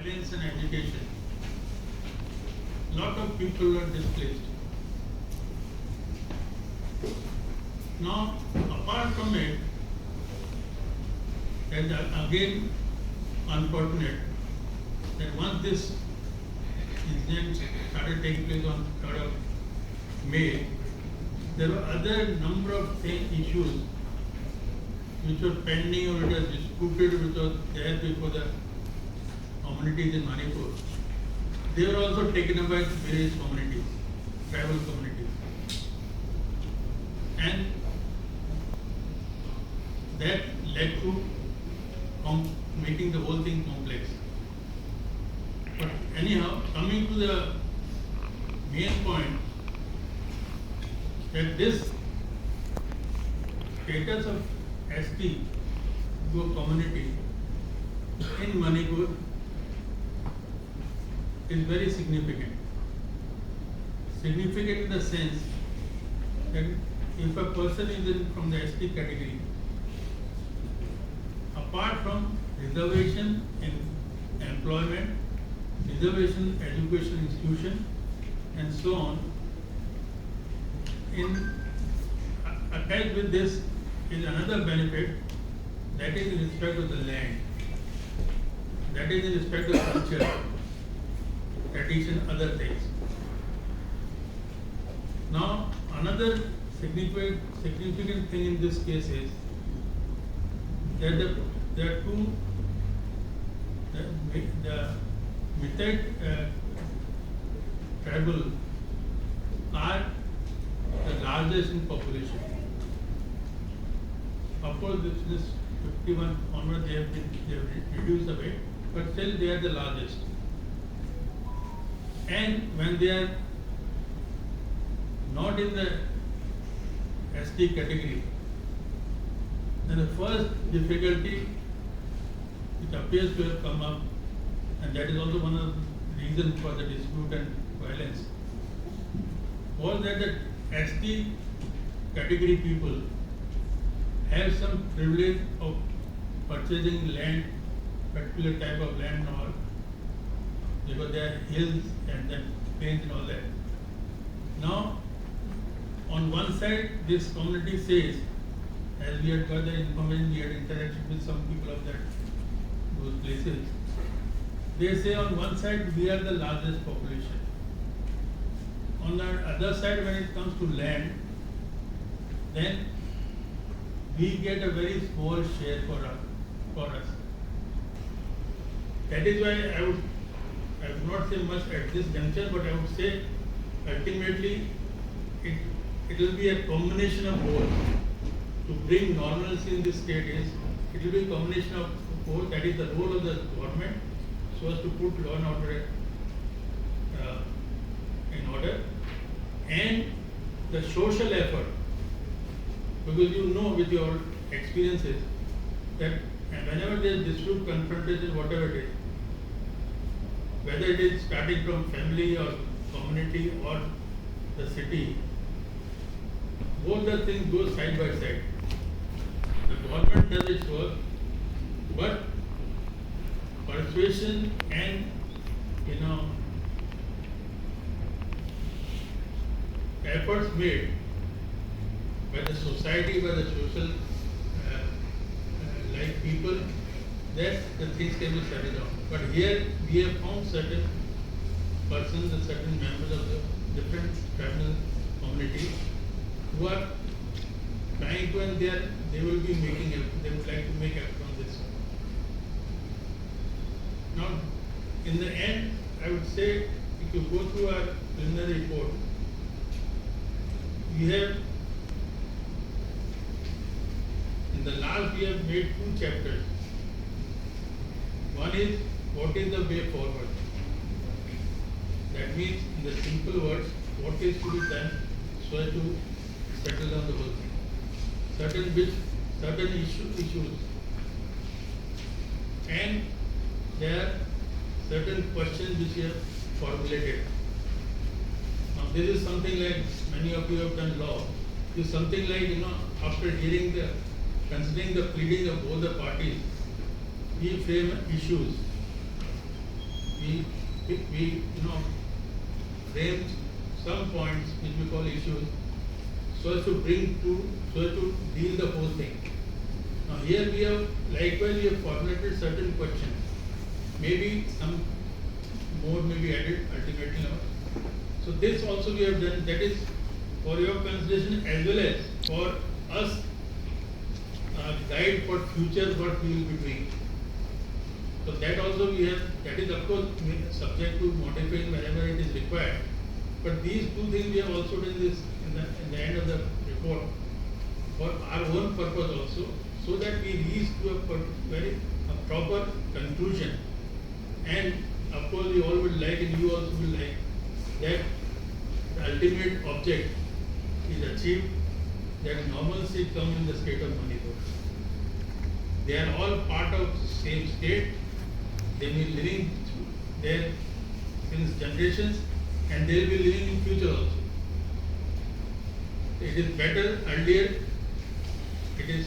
violence and agitation. Lot of people are displaced. Now, apart from it, and again unfortunate that once this incident started taking place on 3rd of May, there were other number of issues which were pending or it was disputed, which was there before the communities in Manipur. They were also taken up by various communities, tribal communities. And that led to making the whole thing complex. But anyhow, coming to the main point, that this status of ST to a community in Manipur is very significant. Significant in the sense that if a person is from the ST category, apart from reservation in employment, reservation education institution, and so on, attached with this is another benefit, that is in respect of the land, that is in respect of culture, tradition, other things. Now, another significant thing in this case is that there are two, the Meitei tribal are the largest in population. Of course, this 51 onward they have reduced a bit, but still they are the largest. And when they are not in the ST category, then the first difficulty which appears to have come up, and that is also one of the reasons for the dispute and violence, was that the ST category people have some privilege of purchasing land, particular type of land, or because there are hills and then plains and all that. Now, on one side, this community says, as we had got the information, we had interaction with some people of those places. They say on one side, we are the largest population. On the other side, when it comes to land, then we get a very small share for us. That is why I would not say much at this juncture, but I would say ultimately it will be a combination of both. To bring normalcy in this state it will be a combination of both. That is the role of the government, so as to put law and order in order, and the social effort, because you know with your experiences that whenever there is dispute, confrontation, whatever it is, whether it is starting from family or community or the city, both the things go side by side. The government does its work, but persuasion and efforts made by the society, by the social like people, that the things can be settled down. But here we have found certain persons and certain members of the different tribal communities who are trying to, and they will be making they would like to make effort on this. Now, in the end, I would say, if you go through our preliminary report, we have, in the last we have made 2 chapters. One is, what is the way forward? That means, in the simple words, what is to be done so as to settle down the whole thing. Certain issues. And there are certain questions which we have formulated. Now, this is something like, many of you have done law, it is something like, after considering the pleading of both the parties, we frame issues we frame some points which we call issues, so as to deal the whole thing. Now here we have formulated certain questions. Maybe some more may be added ultimately. So this also we have done. That is for your consideration as well as for us guide for future what we will be doing. So that also we have. That is of course subject to modifying wherever it is required. But these two things we have also done this in the end of the report for our own purpose also, so that we reach to a proper conclusion. And of course we all would like, and you also will like, that the ultimate object is achieved, that normalcy comes in the state of Manipur. They are all part of the same state. They will be living there since generations, and they will be living in future also. It is better earlier. It is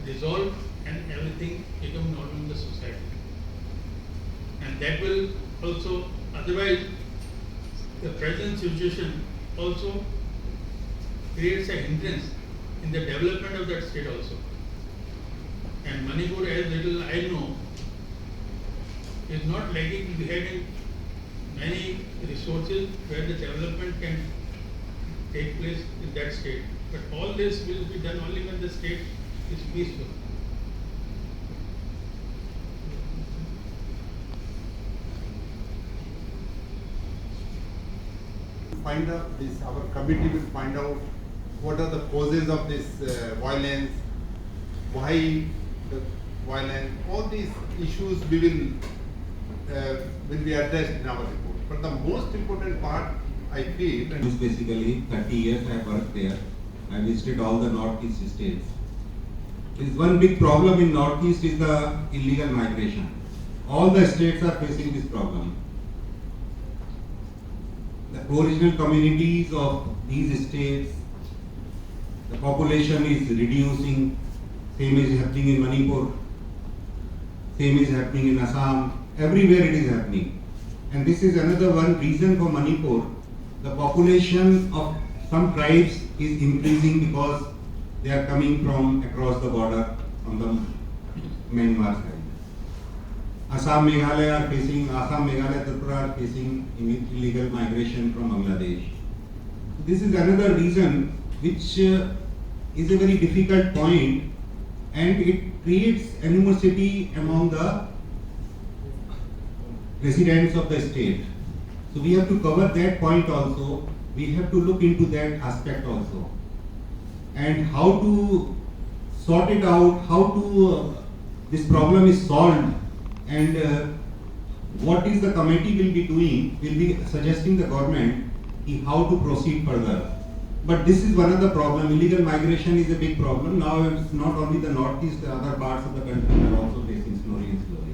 resolved and everything become normal in the society. And that will also, otherwise the present situation also creates a hindrance in the development of that state also. And Manipur, as little I know, is not lagging behind many resources where the development can take place in that state. But all this will be done only when the state is peaceful. Find out this, our committee will find out what are the causes of this violence, why the violence, all these issues will be addressed in our report. But the most important part, I feel, basically 30 years I have worked there. I visited all the northeast states. There is one big problem in northeast is the illegal migration. All the states are facing this problem. The original communities of these states, the population is reducing. Same is happening in Manipur. Same is happening in Assam. Everywhere it is happening. And this is another one reason for Manipur. The population of some tribes is increasing because they are coming from across the border from the Myanmar side. Assam, Meghalaya, Tripura are facing illegal migration from Bangladesh. This is another reason which is a very difficult point, and it creates animosity among the residents of the state. So we have to cover that point also. We have to look into that aspect also. And how to sort it out, how to this problem is solved, and what is the committee will be doing, will be suggesting the government how to proceed further. But this is one of the problems. Illegal migration is a big problem. Now it's not only the northeast, the other parts of the country are also facing slowly and slowly.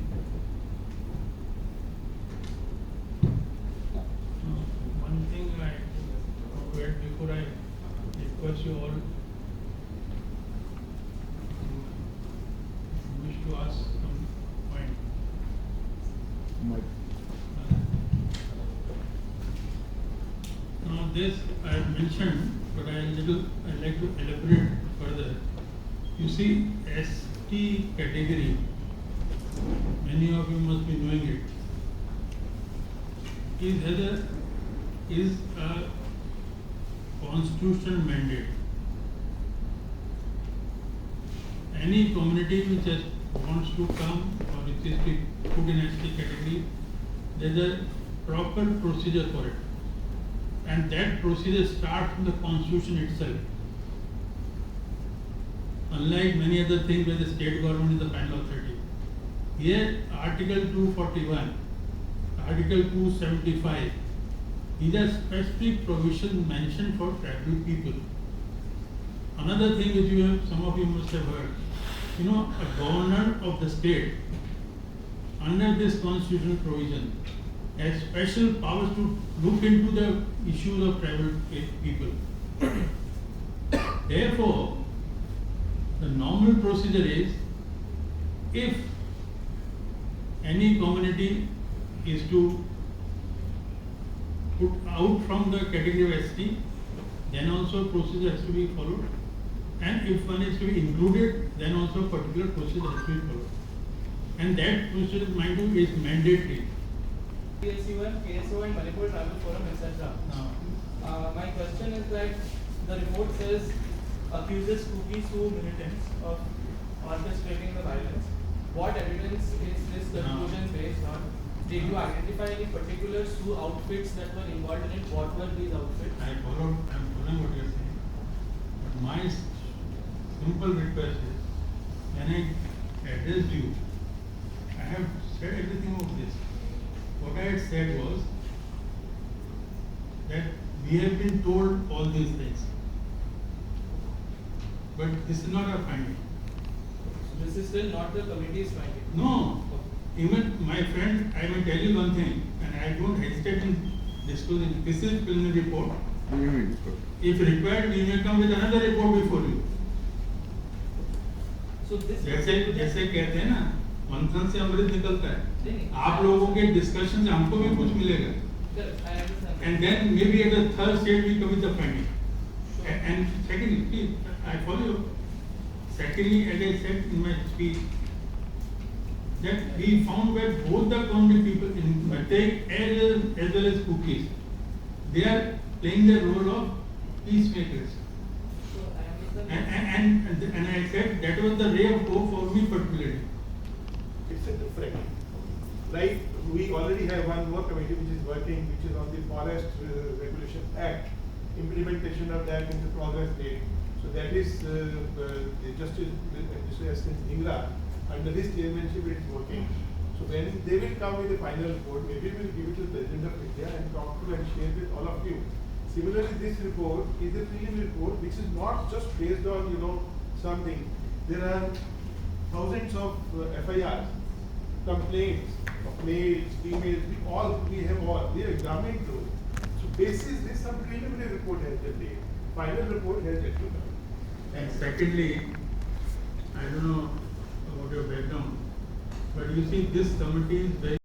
One thing I read before I request you all, wish to ask some point. Now this I have mentioned, but I like to elaborate further. You see, ST category, many of you must be knowing it, is a constitutional mandate. Any community which wants to come or which is put in ST category, there is a proper procedure for it. And that procedure starts from the constitution itself. Unlike many other things where the state government is the final authority. Here, Article 241, Article 275, these are specific provisions mentioned for tribal people. Another thing which some of you must have heard, a governor of the state, under this constitutional provision, has special powers to look into the issues of tribal people. Therefore, the normal procedure is, if any community is to put out from the category of ST, then also procedure has to be followed. And if one is to be included, then also particular procedure has to be followed. And that procedure, mind you, is mandatory. PSU1, KSO and Manipur Tribal Forum, etc. Now, My question is that the report says accuses Kuki Su militants of orchestrating the violence. What evidence is this conclusion based on? Did you identify any particular Su outfits that were involved in it? What were these outfits? I'm following what you're saying. But my simple request is, when I addressed you, I have said everything of this. What I had said was that we have been told all these things. But this is not our finding. This is still not the committee's finding. No. Even my friend, I will tell you one thing, and I don't hesitate in disclosing. This is preliminary report. If required, we may come with another report before you. So this जैसे कहते हैं ना, मंथन से अमृत निकलता है. नहीं. आप लोगों के डिस्कशन से हमको भी कुछ मिलेगा. Correct, I understand. And then maybe at the third stage we come with the finding. Sure. And secondly, please, I follow you. Secondly, as I said in my speech, that we found that both the community people in Matek as well as cookies, they are playing the role of peacemakers. So I understand. And I said that was the ray of hope for me particularly. It's a different. Like we already have one more committee which is working, which is on the Forest Regulation Act, implementation of that in the progress date. So that is Justice Dhingra, under his chairmanship it is working. So when they will come with a final report, maybe we will give it to the President of India and talk to and share with all of you. Similarly, this report is a preliminary report which is not just based on something. There are thousands of FIRs, complaints of males, females, we have examined those. So basis this, some preliminary report has been made. Final report has yet to come. And secondly, I don't know about your background, but you see this committee is very